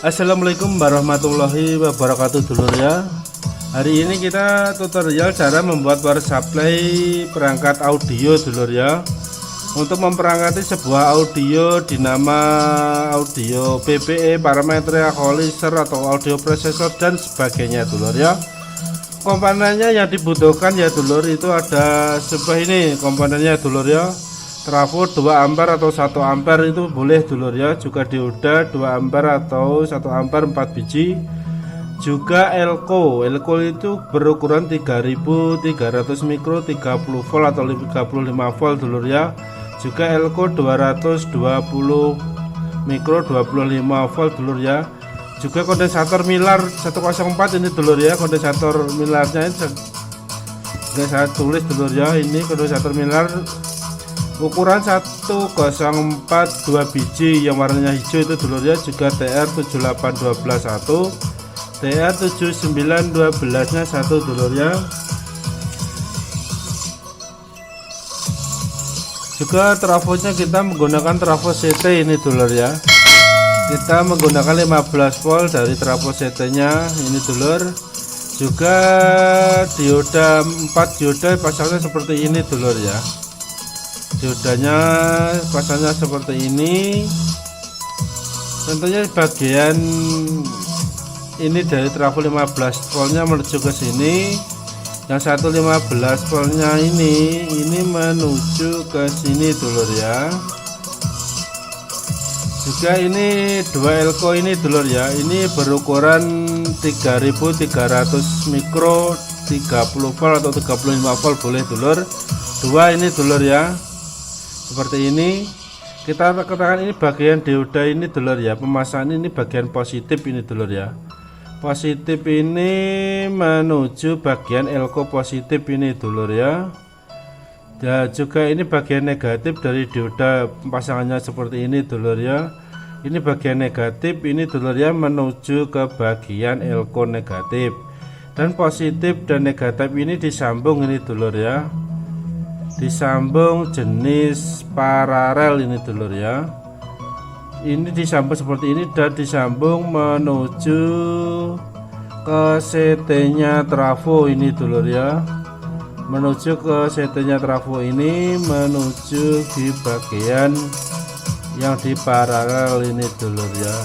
Assalamualaikum warahmatullahi wabarakatuh dulur ya. Hari ini kita tutorial cara membuat power supply perangkat audio dulur ya. Untuk memperangkati sebuah audio dinama audio PPE, parameter equalizer atau audio processor dan sebagainya dulur ya. Komponennya yang dibutuhkan ya dulur itu ada sebuah ini komponennya dulur ya. Trafo 2 ampere atau 1 ampere itu boleh dulur ya. Juga dioda 2 ampere atau 1 ampere 4 biji. Juga elko itu berukuran 3300 mikro 30 volt atau 35 volt dulur ya. Juga elko 220 mikro 25 volt dulur ya. Juga kondensator Miller 104 ini dulur ya. Kondensator Millernya ini saya tulis dulur ya. Ini kondensator Miller ukuran 104 2 biji yang warnanya hijau itu dulur ya. Juga TR78121, TR7912 nya 1 dulur ya. Juga trafonya kita menggunakan trafo CT ini dulur ya. Kita menggunakan 15 volt dari trafo CT nya ini dulur. Juga dioda 4 dioda pasangnya seperti ini dulur ya. Diodanya pasangnya seperti ini. Tentunya bagian ini dari trafo 15 voltnya menuju ke sini. Yang satu 15 voltnya ini menuju ke sini dulur ya. Juga ini 2 elko ini dulur ya. Ini berukuran 3300 mikro 30 volt atau 35 volt boleh dulur. 2 ini dulur ya. Seperti ini. Kita katakan ini bagian dioda ini dulur ya. Pemasangan ini bagian positif ini dulur ya. Positif ini menuju bagian elko positif ini dulur ya. Dan juga ini bagian negatif dari dioda pasangannya seperti ini dulur ya. Ini bagian negatif ini dulur ya menuju ke bagian elko negatif. Dan positif dan negatif ini disambung ini dulur ya. Disambung jenis paralel ini dulur ya. Ini disambung seperti ini dan disambung menuju ke CT nya trafo ini dulur ya. Menuju ke CT nya trafo ini menuju di bagian yang di paralel ini dulur ya.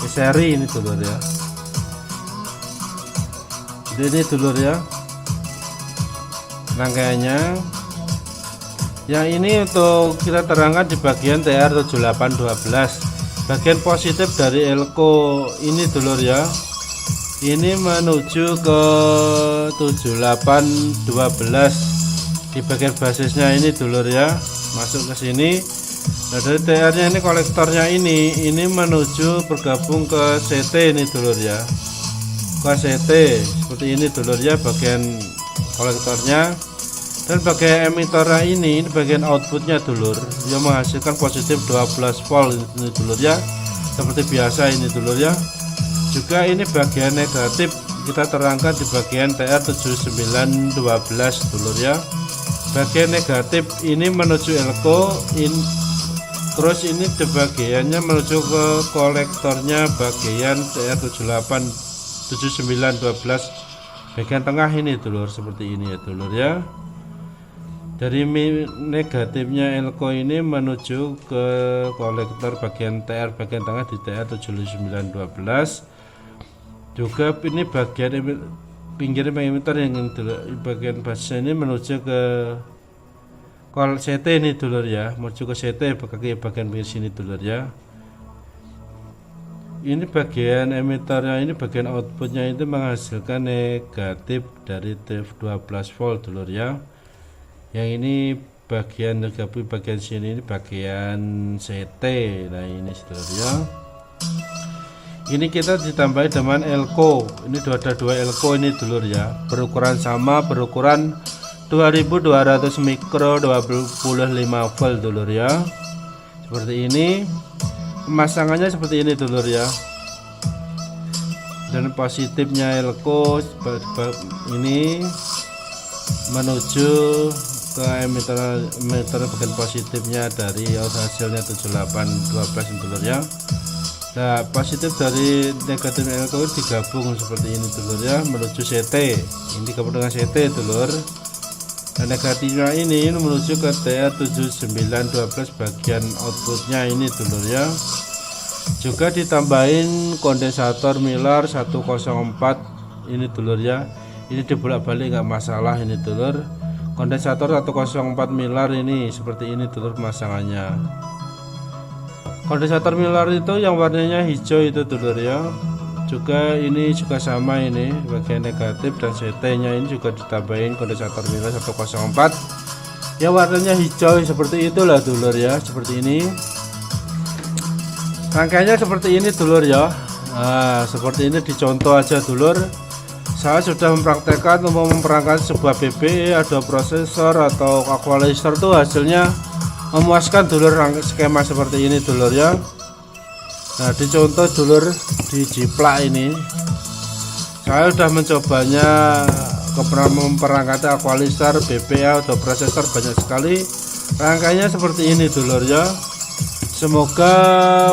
Seri ini dulur ya. Ini dulur ya rangkaiannya. Yang ini untuk kita terangkan di bagian TR7812 bagian positif dari elko ini dulur ya. Ini menuju ke 7812 di bagian basisnya ini dulur ya, masuk ke sini. Nah dari TR nya ini kolektornya ini menuju bergabung ke CT ini dulur ya, ke CT seperti ini dulur ya bagian kolektornya. Dan bagian emitornya ini bagian outputnya dulur yang menghasilkan positif 12 volt ini dulur ya, seperti biasa ini dulur ya. Juga ini bagian negatif kita terangkan di bagian TR7912 dulur ya. Bagian negatif ini menuju elko terus ini di bagiannya menuju ke kolektornya bagian TR7912 bagian tengah ini dulur seperti ini ya dulur ya. Dari negatifnya elko ini menuju ke kolektor bagian TR bagian tengah di TR7912. Juga ini bagian pinggir emitter yang bagian basis ini menuju ke CT ini dulur ya, menuju ke CT bagian sini dulur ya. Ini bagian emitternya ini bagian outputnya itu menghasilkan negatif dari 12 volt dulur ya. Yang ini bagian tergabung bagian sini ini bagian CT. Nah ini dulur ya. Ini kita ditambahi dengan elko. Ini ada 2 elko ini dulur ya. Berukuran sama, berukuran 2200 mikro 25 volt dulur ya. Seperti ini. Pemasangannya seperti ini dulur ya. Dan positifnya elko ini menuju ke emitter bagian positifnya dari hasilnya 7812 dulur ya. Nah, positif dari negatif itu digabung seperti ini dulur ya, menuju CT. Ini digabung dengan CT dulur. Dan negatifnya ini menuju ke TR7912 bagian outputnya ini dulur ya. Juga ditambahin kondensator Miller 104 ini dulur ya. Ini dibolak-balik nggak masalah ini dulur. Kondensator 104 Miller ini seperti ini dulur pemasangannya. Kondensator Miller itu yang warnanya hijau itu dulur ya. Juga ini juga sama, ini bagian negatif dan CT nya ini juga ditambahin kondensator Miller 104 yang warnanya hijau seperti itulah dulur ya. Seperti ini rangkaiannya, seperti ini dulur ya. Nah, seperti ini dicontoh aja dulur. Saya sudah mempraktekkan untuk memperangkat sebuah PBE, ada prosesor atau equalizer tuh hasilnya memuaskan dulur. Skema seperti ini dulur ya. Nah, dicontoh dulur di jiplak ini. Saya sudah mencobanya memperangkat equalizer, BPA atau prosesor banyak sekali. Rangkaiannya seperti ini dulur ya. Semoga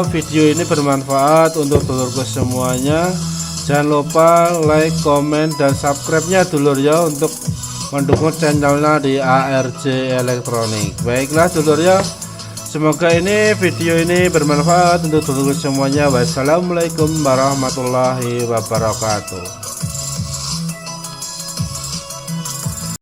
video ini bermanfaat untuk dulurku semuanya. Jangan lupa like, komen, dan subscribe-nya dulur ya untuk mendukung channelnya di ARJ Elektronik. Baiklah dulur ya, semoga ini video ini bermanfaat untuk dulur semuanya. Wassalamualaikum warahmatullahi wabarakatuh.